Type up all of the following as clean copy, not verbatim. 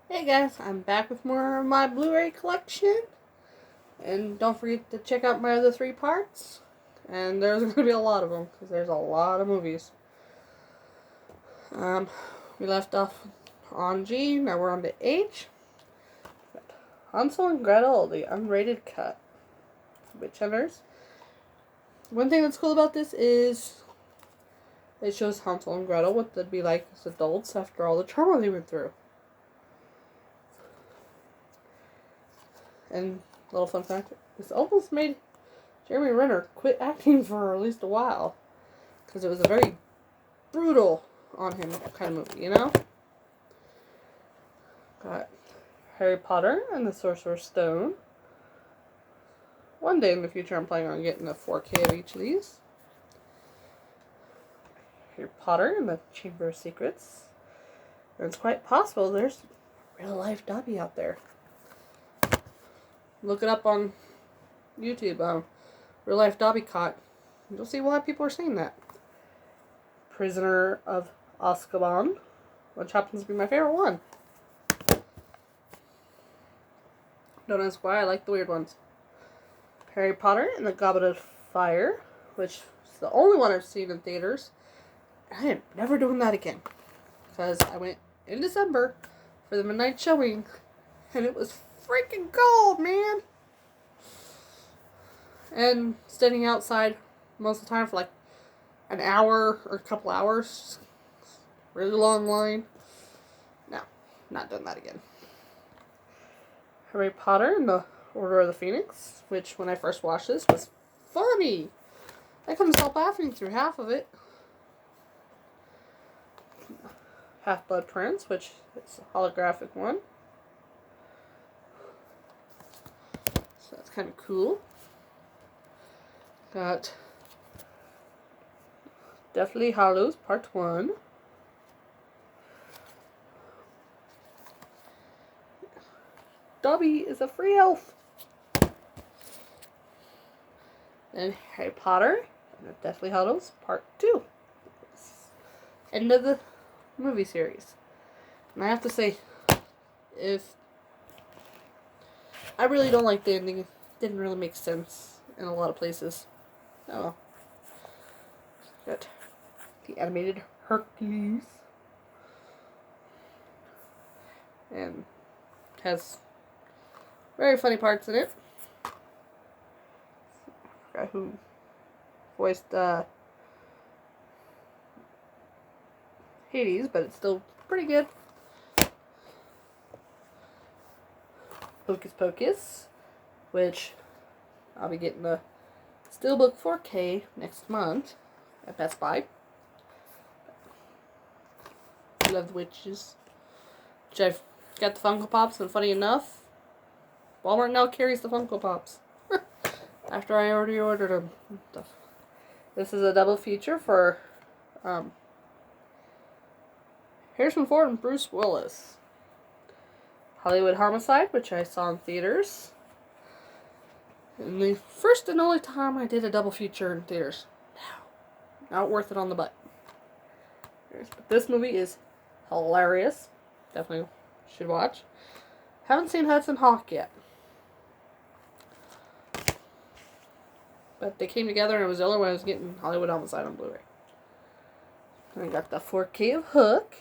Hey guys, I'm back with more of my Blu-ray collection. And don't forget to check out my other 3 parts. And there's going to be a lot of them, because there's a lot of movies. We left off on G, now we're on to H. Hansel and Gretel, the unrated cut. Witch Hunters. One thing that's cool about this is it shows Hansel and Gretel what they'd be like as adults after all the trauma they went through. And little fun fact, this almost made Jeremy Renner quit acting for at least a while. Because it was a very brutal on him kind of movie, you know? Got Harry Potter and the Sorcerer's Stone. One day in the future I'm planning on getting a 4K of each of these. Harry Potter and the Chamber of Secrets. And it's quite possible there's real life Dobby out there. Look it up on YouTube. Real life Dobby caught. You'll see why people are saying that. Prisoner of Azkaban, which happens to be my favorite one. Don't ask why, I like the weird ones. Harry Potter and the Goblet of Fire, which is the only one I've seen in theaters. I am never doing that again. Because I went in December for the midnight showing, and it was freaking cold, man. And standing outside most of the time for like an hour or a couple hours. Really long line. No, not doing that again. Harry Potter and the Order of the Phoenix, which when I first watched this was funny. I couldn't stop laughing through half of it. Half-Blood Prince, which is a holographic one. So that's kind of cool. Got Deathly Hallows Part 1. Dobby is a free elf. And Harry Potter and the Deathly Hallows Part 2. End of the movie series. And I have to say, I really don't like the ending. It didn't really make sense in a lot of places. Oh well. Got the animated Hercules. And has very funny parts in it. I forgot who voiced Hades, but it's still pretty good. Hocus Pocus, which I'll be getting the Steelbook 4K next month at Best Buy. I love the witches. Which I've got the Funko Pops, and funny enough, Walmart now carries the Funko Pops. After I already ordered them. This is a double feature for Harrison Ford and Bruce Willis. Hollywood Homicide, which I saw in theaters. And the first and only time I did a double feature in theaters. No. Not worth it on the butt. But this movie is hilarious. Definitely should watch. Haven't seen Hudson Hawk yet. But they came together and it was the only way I was getting Hollywood Homicide on Blu-ray. And I got the 4K of Hook.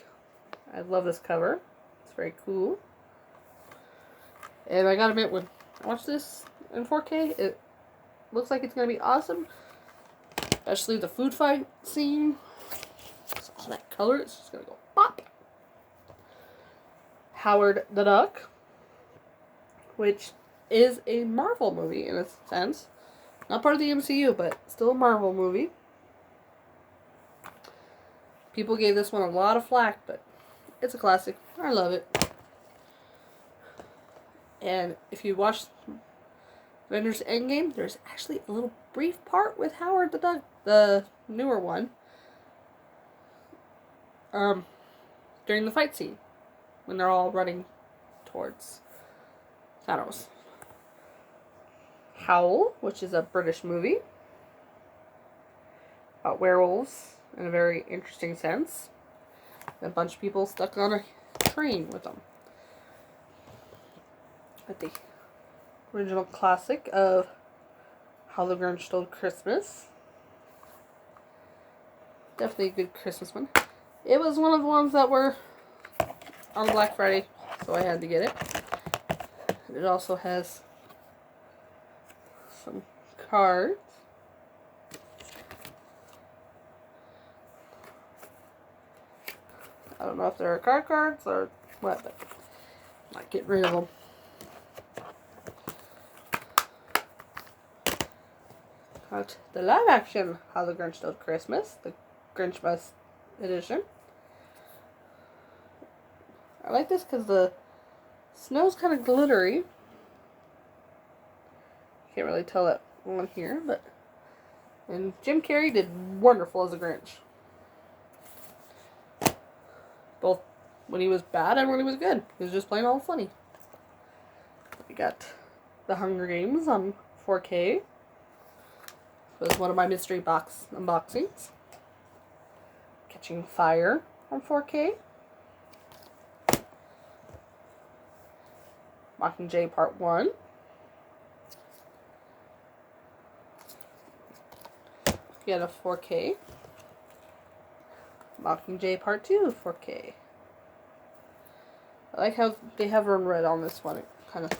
I love this cover. It's very cool. And I gotta admit, when I watch this in 4K, it looks like it's gonna be awesome. Especially the food fight scene. All that color, it's just gonna go pop. Howard the Duck, which is a Marvel movie in a sense. Not part of the MCU, but still a Marvel movie. People gave this one a lot of flack, but it's a classic. I love it. And if you watch Avengers Endgame, there's actually a little brief part with Howard the Duck, the newer one, during the fight scene, when they're all running towards Thanos. Howl, which is a British movie about werewolves in a very interesting sense. A bunch of people stuck on a train with them. Got the original classic of How the Grinch Stole Christmas. Definitely a good Christmas one. It was one of the ones that were on Black Friday, so I had to get it. It also has some cards. I don't know if they're cards or what, but I might get rid of them. Got the live action How the Grinch Stole Christmas, the Grinchmas edition. I like this because the snow's kind of glittery. Can't really tell that on here, but and Jim Carrey did wonderful as a Grinch. Both when he was bad and when he was good. He was just plain all funny. We got The Hunger Games on 4K. It was one of my mystery box unboxings. Catching Fire on 4K. Mockingjay Part 1. Get a 4K. Mockingjay Part 2 4K. I like how they have run red on this one. It kind of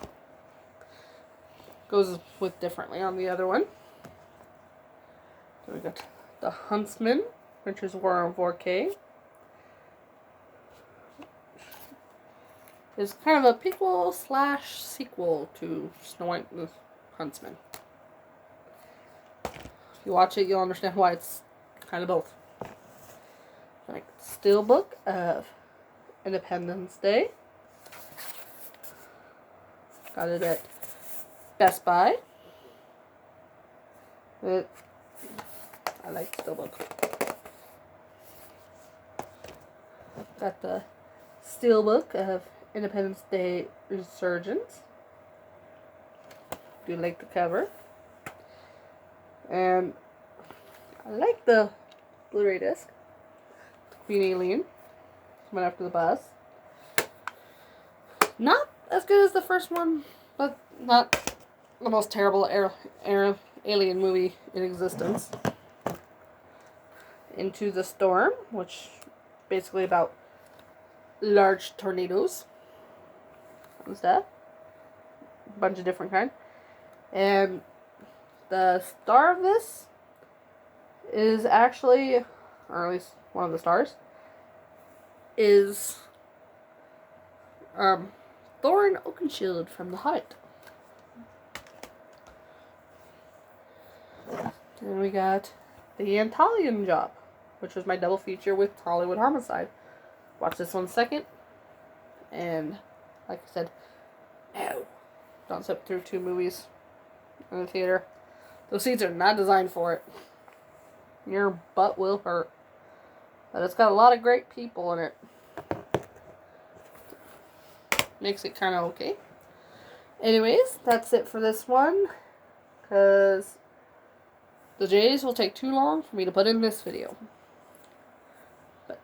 goes with differently on the other one. So we got The Huntsman, Grinch's War on 4K. It's kind of a prequel / sequel to Snow White and the Huntsman. If you watch it, you'll understand why it's kind of both. Like Steelbook of Independence Day. Got it at Best Buy. I like Steelbook. Got the Steelbook of Independence Day Resurgence. Do like the cover. And I like the Blu-ray disc. Queen Alien. Coming after the bus. Not as good as the first one, but not the most terrible alien movie in existence. Into the Storm, which basically about large tornadoes and stuff. A bunch of different kinds. And the star of this is actually, or at least one of the stars, is Thorin Oakenshield from The Hobbit. Then we got The Italian Job, which was my double feature with Hollywood Homicide. Watch this one second, and like I said, no, don't sit through 2 movies in the theater. Those seats are not designed for it. Your butt will hurt. But it's got a lot of great people in it. Makes it kind of okay. Anyways, that's it for this one. Because the J's will take too long for me to put in this video. But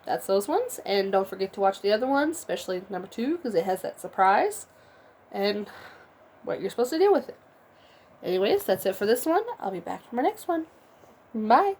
that's those ones. And don't forget to watch the other ones, especially number 2, because it has that surprise. And what you're supposed to do with it. Anyways, that's it for this one. I'll be back for my next one. Bye.